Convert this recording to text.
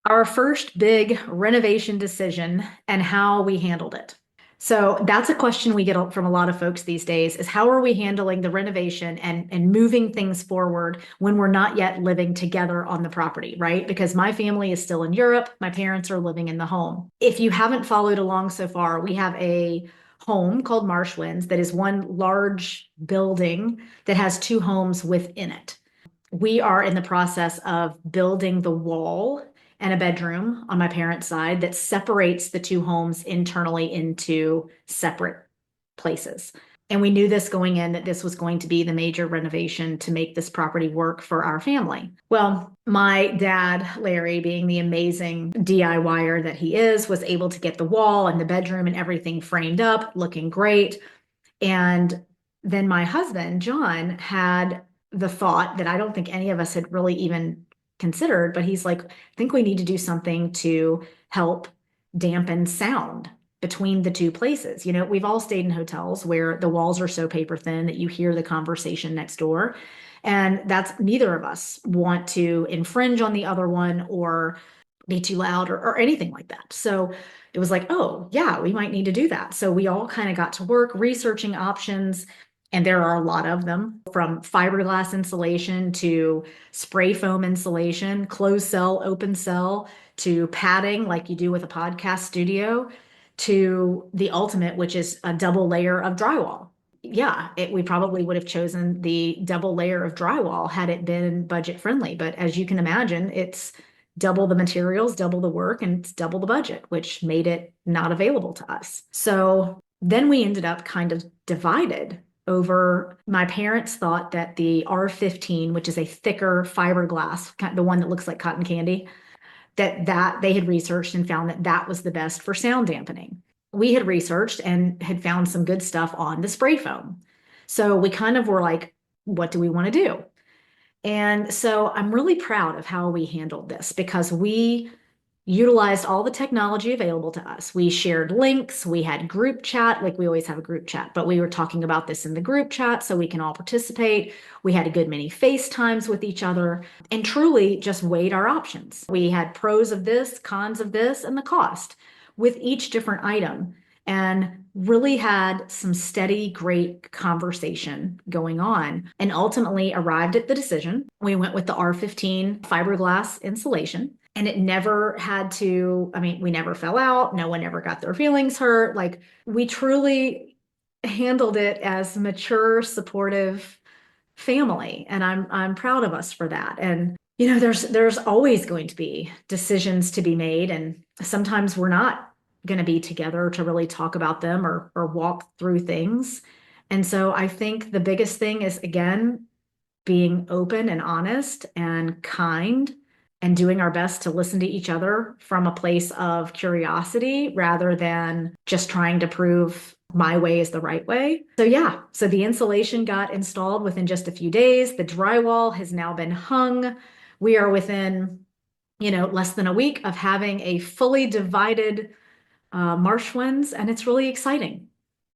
Our first big renovation decision and how we handled it. So that's a question we get from a lot of folks these days is how are we handling the renovation and moving things forward when we're not yet living together on the property, right? Because my family is still in Europe. My parents are living in the home. If you haven't followed along so far, we have a home called Marshwinds that is one large building that has two homes within it. We are in the process of building the wall and a bedroom on my parents' side that separates the two homes internally into separate places. And we knew this going in that this was going to be the major renovation to make this property work for our family. Well, my dad, Larry, being the amazing DIYer that he is, was able to get the wall and the bedroom and everything framed up, looking great. And then my husband, John, had the thought that I don't think any of us had really even considered, but he's like, I think we need to do something to help dampen sound between the two places. You know, we've all stayed in hotels where the walls are so paper thin that you hear the conversation next door. And that's neither of us want to infringe on the other one or be too loud or anything like that. So it was like, oh, yeah, we might need to do that. So we all kind of got to work researching options. And there are a lot of them from fiberglass insulation to spray foam insulation, closed cell, open cell, to padding like you do with a podcast studio, to the ultimate, which is a double layer of drywall. Yeah, we probably would have chosen the double layer of drywall had it been budget friendly. But as you can imagine, it's double the materials, double the work, and it's double the budget, which made it not available to us. So then we ended up kind of divided over my parents thought that the R15, which is a thicker fiberglass, the one that looks like cotton candy, that they had researched and found that that was the best for sound dampening. We had researched and had found some good stuff on the spray foam. So we kind of were like, what do we want to do? And so I'm really proud of how we handled this because we utilized all the technology available to us. We shared links, we had group chat, like we always have a group chat, but we were talking about this in the group chat so we can all participate. We had a good many FaceTimes with each other and truly just weighed our options. We had pros of this, cons of this, and the cost with each different item and really had some steady, great conversation going on and ultimately arrived at the decision. We went with the R15 fiberglass insulation. And it never had to, I mean, we never fell out. No one ever got their feelings hurt. Like we truly handled it as mature, supportive family. And I'm proud of us for that. And you know, there's always going to be decisions to be made. And sometimes we're not going to be together to really talk about them or walk through things. And so I think the biggest thing is again, being open and honest and kind and doing our best to listen to each other from a place of curiosity rather than just trying to prove my way is the right way. So yeah, so the insulation got installed within just a few days. The drywall has now been hung. We are within, less than a week of having a fully divided Marshwinds, and it's really exciting.